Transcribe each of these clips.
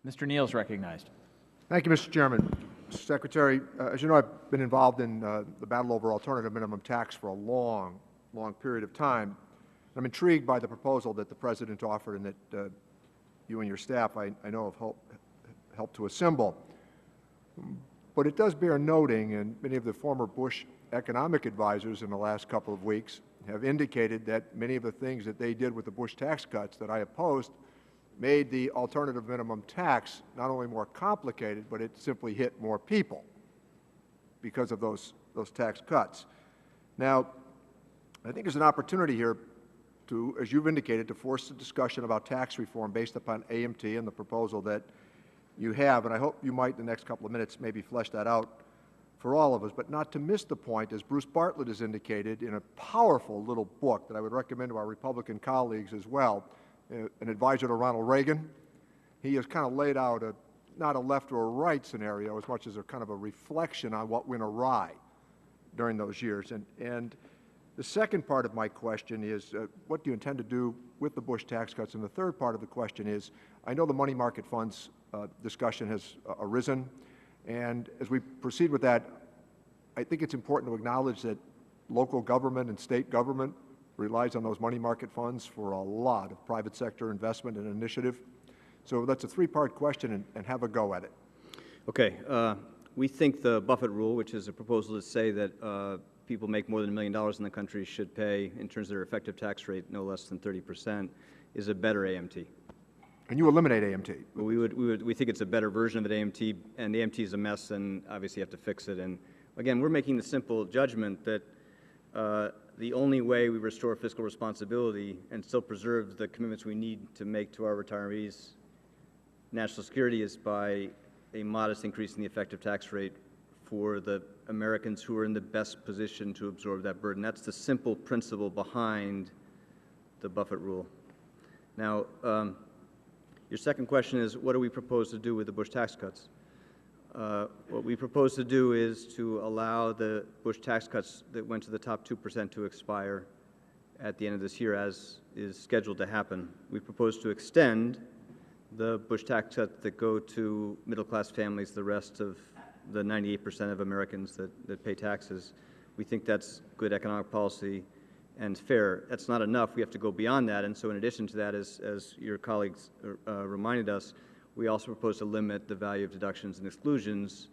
Mr. Neal is recognized. Thank you, Mr. Chairman. Mr. Secretary, as you know, I've been involved in the battle over alternative minimum tax for a long period of time. I'm intrigued by the proposal that the President offered and that you and your staff, I know, have helped to assemble. But it does bear noting, and many of the former Bush economic advisors in the last couple of weeks have indicated that many of the things that they did with the Bush tax cuts that I opposed made the alternative minimum tax not only more complicated, but it simply hit more people because of those tax cuts. Now, I think there's an opportunity here to, as you've indicated, to force a discussion about tax reform based upon AMT and the proposal that you have, and I hope you might in the next couple of minutes maybe flesh that out for all of us, but not to miss the point, as Bruce Bartlett has indicated in a powerful little book that I would recommend to our Republican colleagues as well, an advisor to Ronald Reagan. He has kind of laid out not a left or a right scenario as much as a kind of a reflection on what went awry during those years. And the second part of my question is, what do you intend to do with the Bush tax cuts? And the third part of the question is, I know the money market funds discussion has arisen, and as we proceed with that, I think it's important to acknowledge that local government and state government relies on those money market funds for a lot of private sector investment and initiative. So that's a three-part question, and have a go at it. Okay. We think the Buffett rule, which is a proposal to say that people make more than $1 million in the country should pay, in terms of their effective tax rate, no less than 30%, is a better AMT. And you eliminate AMT? We think it's a better version of an AMT, and the AMT is a mess, and obviously you have to fix it. And again, we're making the simple judgment that the only way we restore fiscal responsibility and still preserve the commitments we need to make to our retirees, national security, is by a modest increase in the effective tax rate for the Americans who are in the best position to absorb that burden. That's the simple principle behind the Buffett rule. Now, your second question is, what do we propose to do with the Bush tax cuts? What we propose to do is to allow the Bush tax cuts that went to the top 2% to expire at the end of this year, as is scheduled to happen. We propose to extend the Bush tax cuts that go to middle-class families, the rest of the 98% of Americans that pay taxes. We think that's good economic policy and fair. That's not enough. We have to go beyond that. And so in addition to that, as your colleagues reminded us, we also propose to limit the value of deductions and exclusions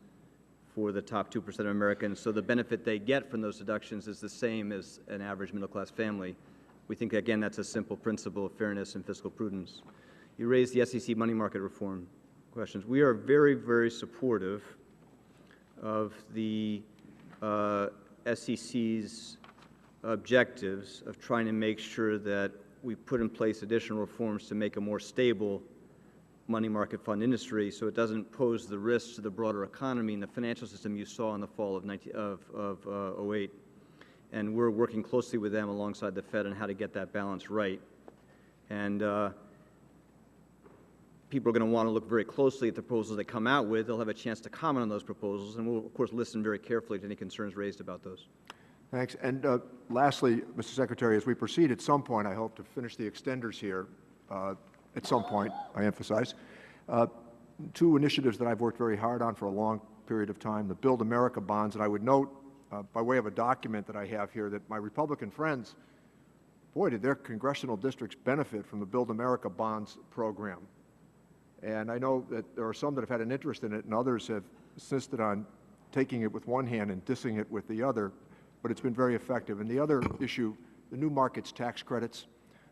for the top 2% of Americans, so the benefit they get from those deductions is the same as an average middle-class family. We think, again, that's a simple principle of fairness and fiscal prudence. You raised the SEC money market reform questions. We are very, very supportive of the SEC's objectives of trying to make sure that we put in place additional reforms to make a more stable money market fund industry so it doesn't pose the risks to the broader economy and the financial system you saw in the fall of 08. And we're working closely with them alongside the Fed on how to get that balance right. And people are going to want to look very closely at the proposals they come out with. They'll have a chance to comment on those proposals, and we'll, of course, listen very carefully to any concerns raised about those. Thanks. And lastly, Mr. Secretary, as we proceed at some point, I hope to finish the extenders here at some point, I emphasize. Two initiatives that I've worked very hard on for a long period of time, the Build America bonds, and I would note, by way of a document that I have here, that my Republican friends, boy, did their congressional districts benefit from the Build America bonds program. And I know that there are some that have had an interest in it, and others have insisted on taking it with one hand and dissing it with the other, but it's been very effective. And the other issue, the new markets tax credits,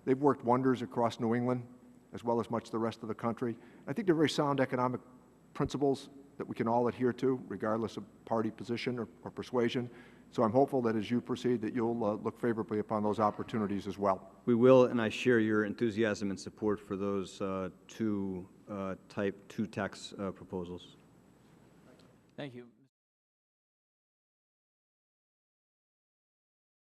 they've worked wonders across New England, as well as much of the rest of the country. I think they're very sound economic principles that we can all adhere to, regardless of party position or persuasion. So I'm hopeful that as you proceed, that you'll look favorably upon those opportunities as well. We will, and I share your enthusiasm and support for those two Type 2 tax proposals. Thank you.